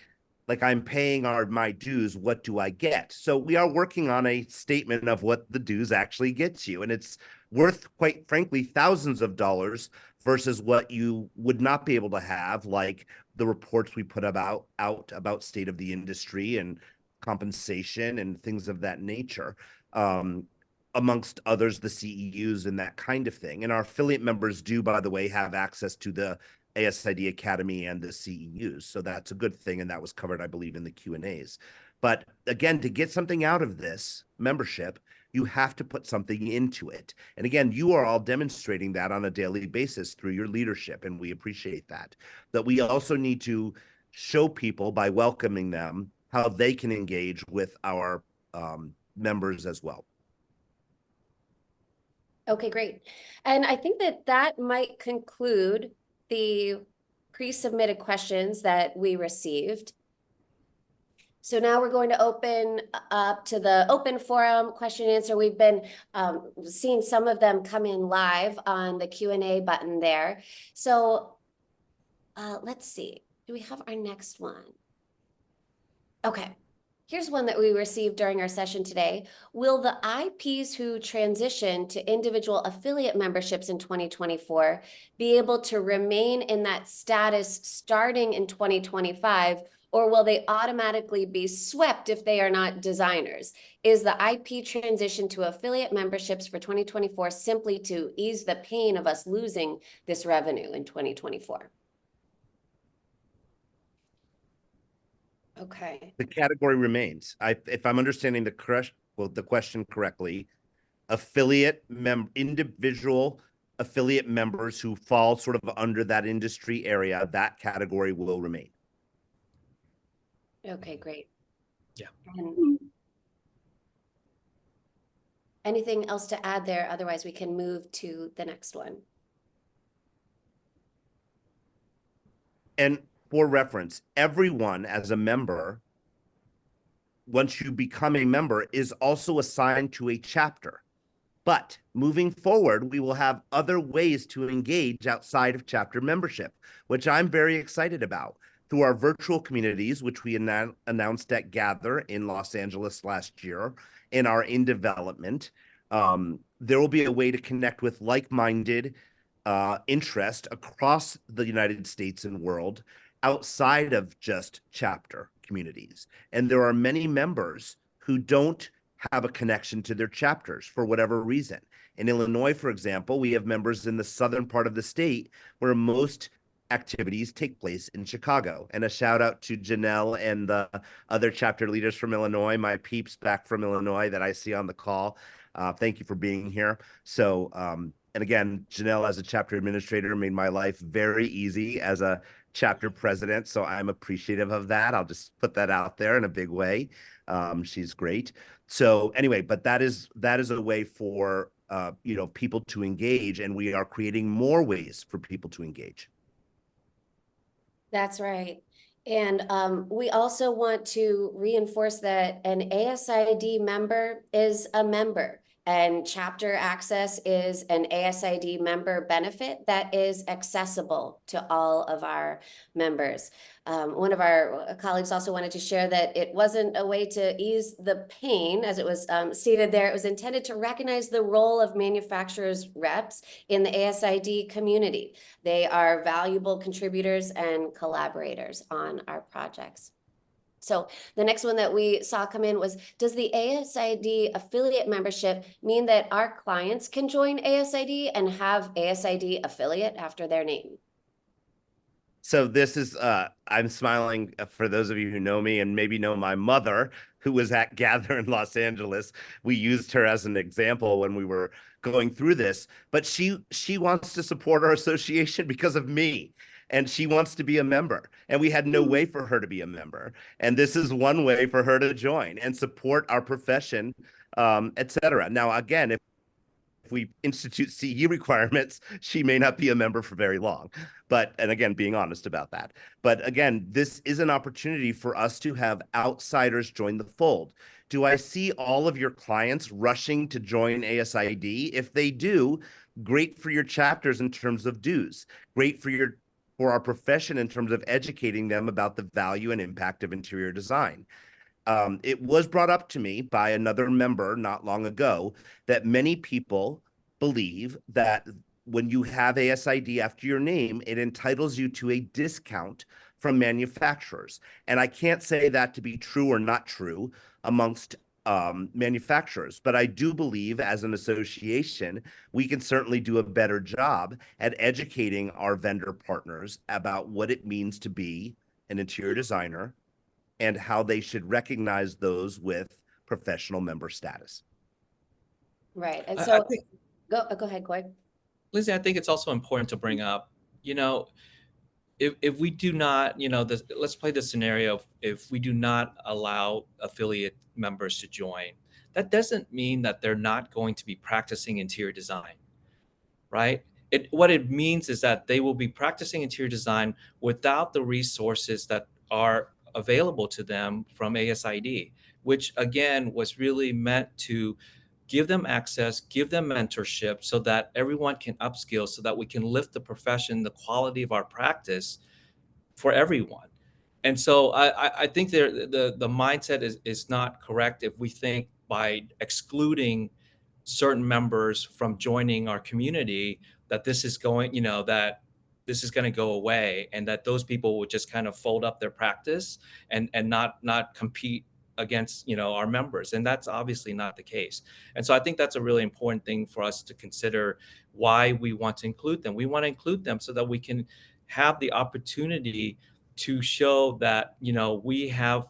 like, I'm paying my dues, what do I get? So we are working on a statement of what the dues actually gets you. And it's worth, quite frankly, thousands of dollars versus what you would not be able to have, like the reports we put out about state of the industry and compensation and things of that nature. Amongst others, the CEUs and that kind of thing. And our affiliate members do, by the way, have access to the ASID Academy and the CEUs. So that's a good thing. And that was covered, I believe, in the Q&As. But again, to get something out of this membership, you have to put something into it. And again, you are all demonstrating that on a daily basis through your leadership. And we appreciate that. But we also need to show people by welcoming them how they can engage with our members as well. Okay, great. And I think that might conclude the pre-submitted questions that we received. So now we're going to open up to the open forum question and answer. We've been seeing some of them come in live on the Q&A button there. So let's see, do we have our next one? Okay. Here's one that we received during our session today. Will the IPs who transition to individual affiliate memberships in 2024 be able to remain in that status starting in 2025, or will they automatically be swept if they are not designers? Is the IP transition to affiliate memberships for 2024 simply to ease the pain of us losing this revenue in 2024? Okay. The category remains. If I'm understanding the question correctly, affiliate individual affiliate members who fall sort of under that industry area, that category will remain. Okay, great. Yeah. And anything else to add there? Otherwise, we can move to the next one. And for reference, everyone as a member, once you become a member, is also assigned to a chapter. But moving forward, we will have other ways to engage outside of chapter membership, which I'm very excited about. Through our virtual communities, which we announced at Gather in Los Angeles last year, and are in development, there will be a way to connect with like-minded interest across the United States and world outside of just chapter communities. And there are many members who don't have a connection to their chapters for whatever reason. In Illinois, for example, we have members in the southern part of the state where most activities take place in Chicago. And a shout out to Janelle and the other chapter leaders from Illinois, my peeps back from Illinois that I see on the call. Thank you for being here. So, and again, Janelle as a chapter administrator made my life very easy as a chapter president. So I'm appreciative of that. I'll just put that out there in a big way. She's great. So anyway, but that is a way for people to engage, and we are creating more ways for people to engage. That's right. And we also want to reinforce that an ASID member is a member, and chapter access is an ASID member benefit that is accessible to all of our members. One of our colleagues also wanted to share that it wasn't a way to ease the pain, as it was stated there. It was intended to recognize the role of manufacturers' reps in the ASID community. They are valuable contributors and collaborators on our projects. So the next one that we saw come in was, does the ASID affiliate membership mean that our clients can join ASID and have ASID affiliate after their name? So this is, I'm smiling for those of you who know me and maybe know my mother, who was at Gather in Los Angeles. We used her as an example when we were going through this, but she wants to support our association because of me. And she wants to be a member, and we had no way for her to be a member. And this is one way for her to join and support our profession, et cetera. Now, again, if we institute CE requirements, she may not be a member for very long. And again, being honest about that. But again, this is an opportunity for us to have outsiders join the fold. Do I see all of your clients rushing to join ASID? If they do, great for your chapters in terms of dues, great for our profession in terms of educating them about the value and impact of interior design. It was brought up to me by another member not long ago that many people believe that when you have ASID after your name, it entitles you to a discount from manufacturers. And I can't say that to be true or not true amongst manufacturers, but I do believe as an association, we can certainly do a better job at educating our vendor partners about what it means to be an interior designer and how they should recognize those with professional member status. Right. And I so think, go ahead, Coy. Lindsay, I think it's also important to bring up, if we do not, let's play the scenario. If we do not allow affiliate members to join, that doesn't mean that they're not going to be practicing interior design, right? What it means is that they will be practicing interior design without the resources that are available to them from ASID, which again was really meant to give them access, give them mentorship so that everyone can upskill, so that we can lift the profession, the quality of our practice for everyone. And so I think the mindset is not correct if we think by excluding certain members from joining our community that this is going, that this is going to go away, and that those people would just kind of fold up their practice and not compete against our members. And that's obviously not the case. And so I think that's a really important thing for us to consider, why we want to include them. We want to include them so that we can have the opportunity to show that we have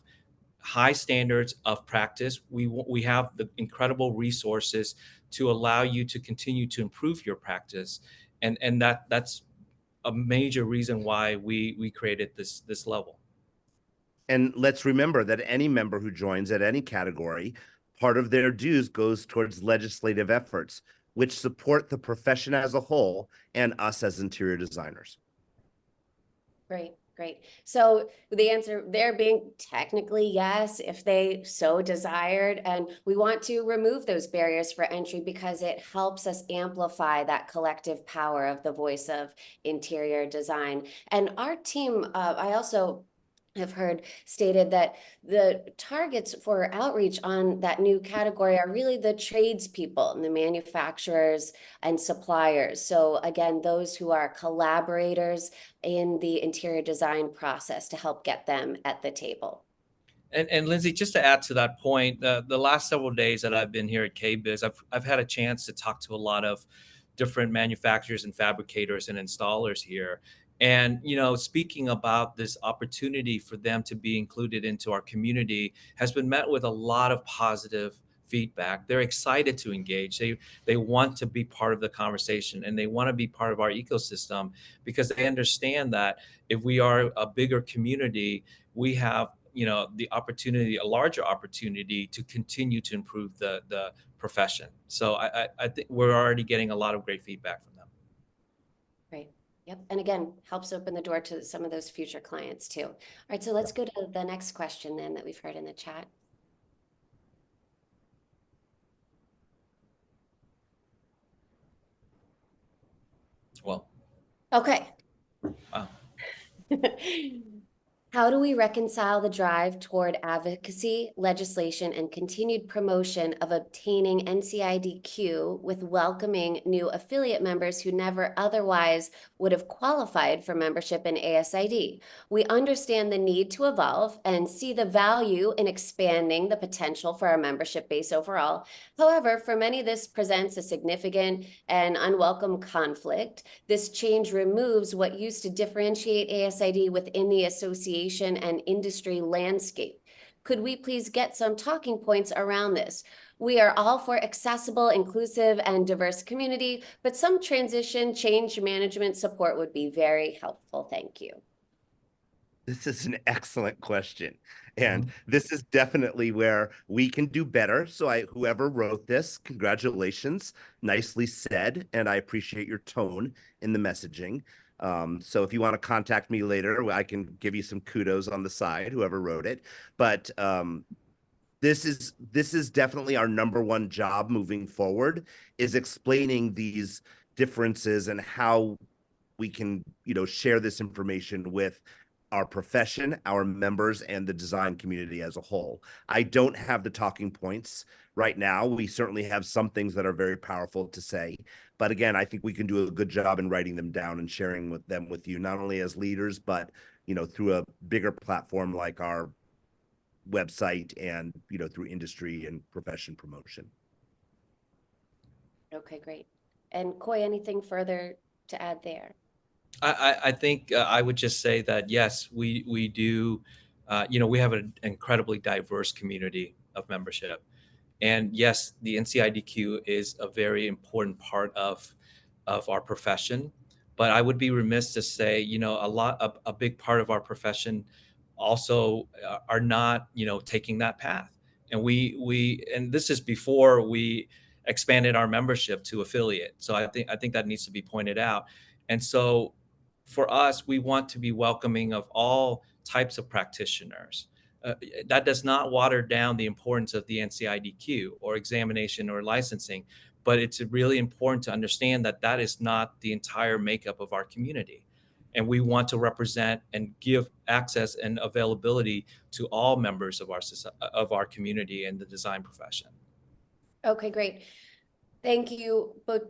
high standards of practice. We have the incredible resources to allow you to continue to improve your practice. And that's a major reason why we created this level. And let's remember that any member who joins at any category, part of their dues goes towards legislative efforts, which support the profession as a whole and us as interior designers. Great, great. So the answer there being technically yes, if they so desired, and we want to remove those barriers for entry because it helps us amplify that collective power of the voice of interior design. And our team, I also have heard stated that the targets for outreach on that new category are really the tradespeople and the manufacturers and suppliers. So again, those who are collaborators in the interior design process to help get them at the table. And Lindsay, just to add to that point, the last several days that I've been here at KBIS, I've had a chance to talk to a lot of different manufacturers and fabricators and installers here. And, speaking about this opportunity for them to be included into our community has been met with a lot of positive feedback. They're excited to engage. They want to be part of the conversation, and they want to be part of our ecosystem because they understand that if we are a bigger community, we have the opportunity, a larger opportunity to continue to improve the profession. So I think we're already getting a lot of great feedback from them. Great. Yep. And again, helps open the door to some of those future clients too. All right. So let's go to the next question then that we've heard in the chat. Well, Okay. wow. How do we reconcile the drive toward advocacy, legislation, and continued promotion of obtaining NCIDQ with welcoming new affiliate members who never otherwise would have qualified for membership in ASID? We understand the need to evolve and see the value in expanding the potential for our membership base overall. However, for many, this presents a significant and unwelcome conflict. This change removes what used to differentiate ASID within the association and industry landscape. Could we please get some talking points around this? We are all for accessible, inclusive, and diverse community, but some transition change management support would be very helpful. Thank you. This is an excellent question. And this is definitely where we can do better. So whoever wrote this, congratulations, nicely said. And I appreciate your tone in the messaging. So if you want to contact me later, I can give you some kudos on the side, whoever wrote it. But this is definitely our number one job moving forward, is explaining these differences and how we can, share this information with our profession, our members, and the design community as a whole. I don't have the talking points right now. We certainly have some things that are very powerful to say. But again, I think we can do a good job in writing them down and sharing with you, not only as leaders, but, through a bigger platform like our website and, through industry and profession promotion. Okay, great. And Coy, anything further to add there? I think I would just say that, yes, we do, we have an incredibly diverse community of membership. And yes, the NCIDQ is a very important part of our profession. But I would be remiss to say, a big part of our profession also are not, taking that path. And and this is before we expanded our membership to affiliate. So I think that needs to be pointed out. And so for us, we want to be welcoming of all types of practitioners. That does not water down the importance of the NCIDQ or examination or licensing, but it's really important to understand that that is not the entire makeup of our community. And we want to represent and give access and availability to all members of our community and the design profession. Okay, great. Thank you both,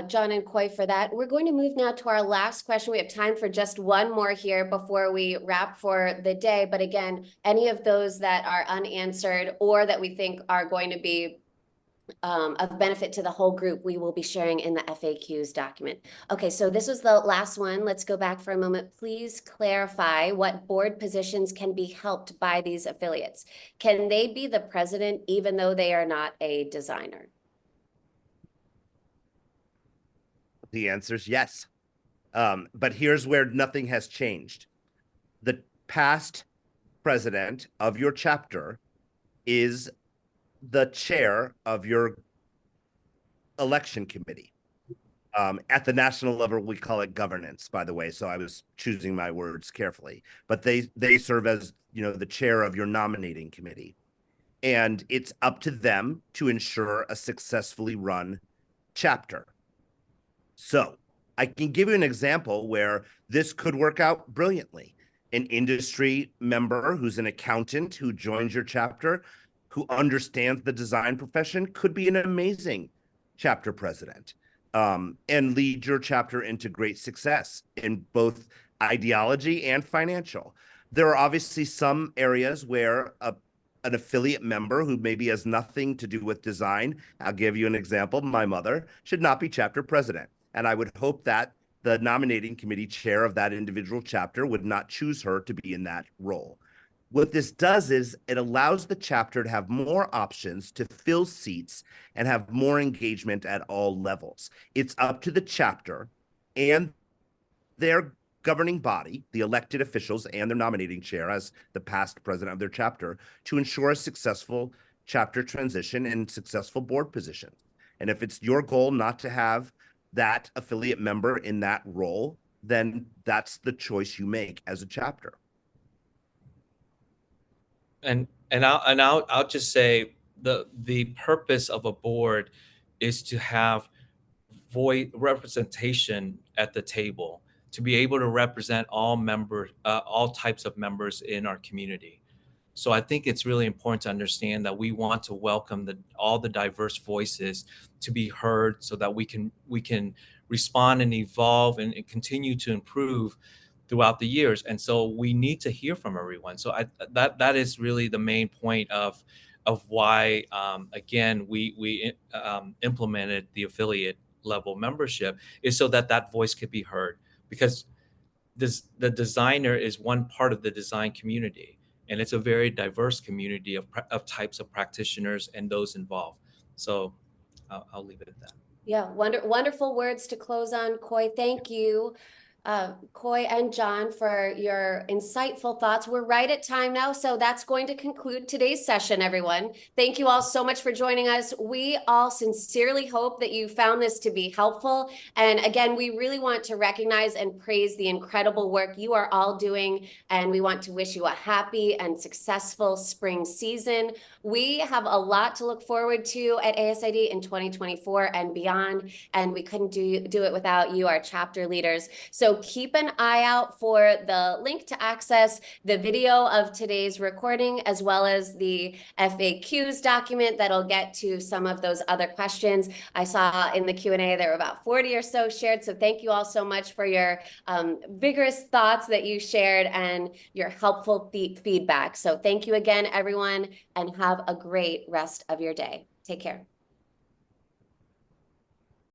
John and Coy, for that. We're going to move now to our last question. We have time for just one more here before we wrap for the day. But again, any of those that are unanswered or that we think are going to be of benefit to the whole group, we will be sharing in the FAQs document. Okay, so this was the last one. Let's go back for a moment. Please clarify what board positions can be helped by these affiliates. Can they be the president even though they are not a designer? The answer is yes. But here's where nothing has changed. The past president of your chapter is the chair of your election committee. At the national level, we call it governance, by the way. So I was choosing my words carefully, but they serve as, the chair of your nominating committee. And it's up to them to ensure a successfully run chapter. So I can give you an example where this could work out brilliantly. An industry member who's an accountant who joins your chapter, who understands the design profession, could be an amazing chapter president, and lead your chapter into great success in both ideology and financial. There are obviously some areas where an affiliate member who maybe has nothing to do with design, I'll give you an example, my mother, should not be chapter president. And I would hope that the nominating committee chair of that individual chapter would not choose her to be in that role. What this does is it allows the chapter to have more options to fill seats and have more engagement at all levels. It's up to the chapter and their governing body, the elected officials and their nominating chair as the past president of their chapter, to ensure a successful chapter transition and successful board positions. And if it's your goal not to have that affiliate member in that role, then that's the choice you make as a chapter. And I'll just say the purpose of a board is to have voice representation at the table, to be able to represent all members, all types of members in our community. So I think it's really important to understand that we want to welcome all the diverse voices to be heard, so that we can respond and evolve and continue to improve throughout the years. And so we need to hear from everyone. So that is really the main point of why again we implemented the affiliate level membership, is so that voice could be heard, because the designer is one part of the design community, and it's a very diverse community of types of practitioners and those involved. So I'll leave it at that. Yeah, wonderful words to close on, Coy. Thank you, Coy and John, for your insightful thoughts. We're right at time now, so that's going to conclude today's session, everyone. Thank you all so much for joining us. We all sincerely hope that you found this to be helpful. And again, we really want to recognize and praise the incredible work you are all doing, and we want to wish you a happy and successful spring season. We have a lot to look forward to at ASID in 2024 and beyond, and we couldn't do it without you, our chapter leaders. So keep an eye out for the link to access the video of today's recording, as well as the FAQs document that'll get to some of those other questions. I saw in the Q&A there were about 40 or so shared, so thank you all so much for your vigorous thoughts that you shared and your helpful feedback. So thank you again, everyone, and have a great rest of your day. Take care.